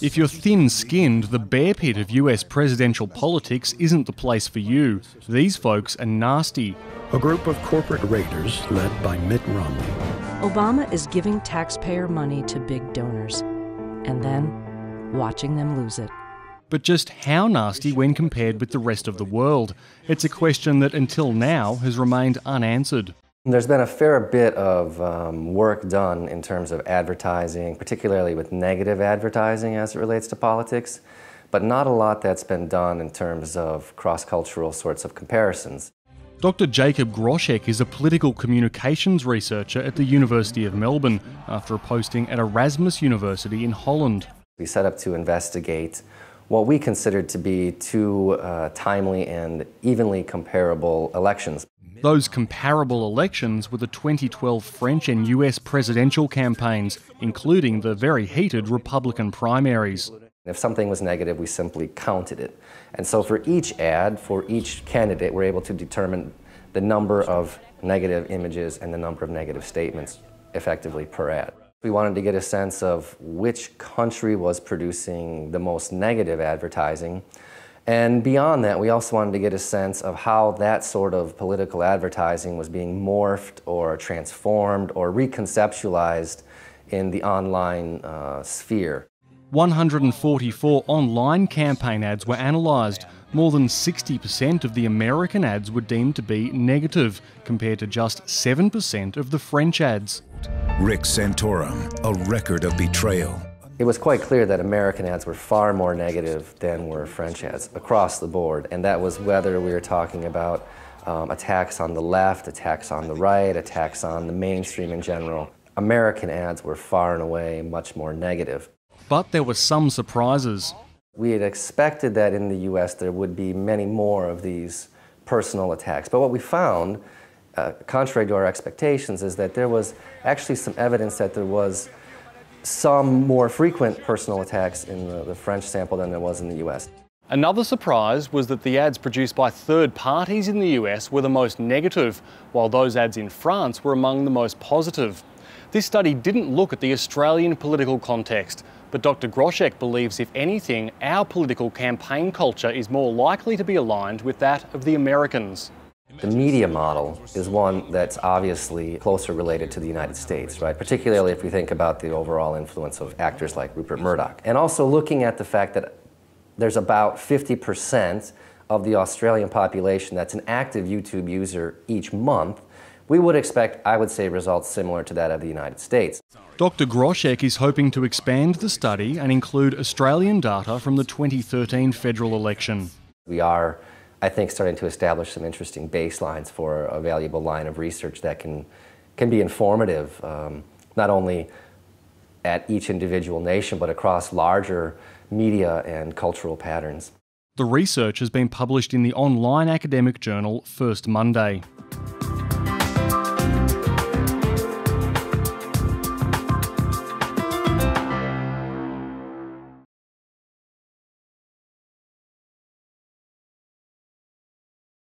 If you're thin-skinned, the bear pit of US presidential politics isn't the place for you. These folks are nasty. A group of corporate raiders led by Mitt Romney. Obama is giving taxpayer money to big donors and then watching them lose it. But just how nasty when compared with the rest of the world? It's a question that until now has remained unanswered. There's been a fair bit of work done in terms of advertising, particularly with negative advertising as it relates to politics, but not a lot that's been done in terms of cross-cultural sorts of comparisons. Dr Jacob Groshek is a political communications researcher at the University of Melbourne after a posting at Erasmus University in Holland. We set up to investigate what we considered to be two timely and evenly comparable elections. Those comparable elections were the 2012 French and US presidential campaigns, including the very heated Republican primaries. If something was negative, we simply counted it. And so for each ad, for each candidate, we're able to determine the number of negative images and the number of negative statements effectively per ad. We wanted to get a sense of which country was producing the most negative advertising. And beyond that, we also wanted to get a sense of how that sort of political advertising was being morphed or transformed or reconceptualized in the online sphere. 144 online campaign ads were analysed. More than 60% of the American ads were deemed to be negative, compared to just 7% of the French ads. Rick Santorum, a record of betrayal. It was quite clear that American ads were far more negative than were French ads across the board, and that was whether we were talking about attacks on the left, attacks on the right, attacks on the mainstream in general. American ads were far and away much more negative. But there were some surprises. We had expected that in the US there would be many more of these personal attacks, but what we found, contrary to our expectations, is that there was actually some evidence that there was some more frequent personal attacks in the French sample than there was in the US. Another surprise was that the ads produced by third parties in the US were the most negative, while those ads in France were among the most positive. This study didn't look at the Australian political context, but Dr Groshek believes, if anything, our political campaign culture is more likely to be aligned with that of the Americans. The media model is one that's obviously closer related to the United States, right? Particularly if we think about the overall influence of actors like Rupert Murdoch. And also looking at the fact that there's about 50% of the Australian population that's an active YouTube user each month, we would expect, I would say, results similar to that of the United States. Dr Groshek is hoping to expand the study and include Australian data from the 2013 federal election. We are, I think, starting to establish some interesting baselines for a valuable line of research that can be informative, not only at each individual nation, but across larger media and cultural patterns. The research has been published in the online academic journal First Monday.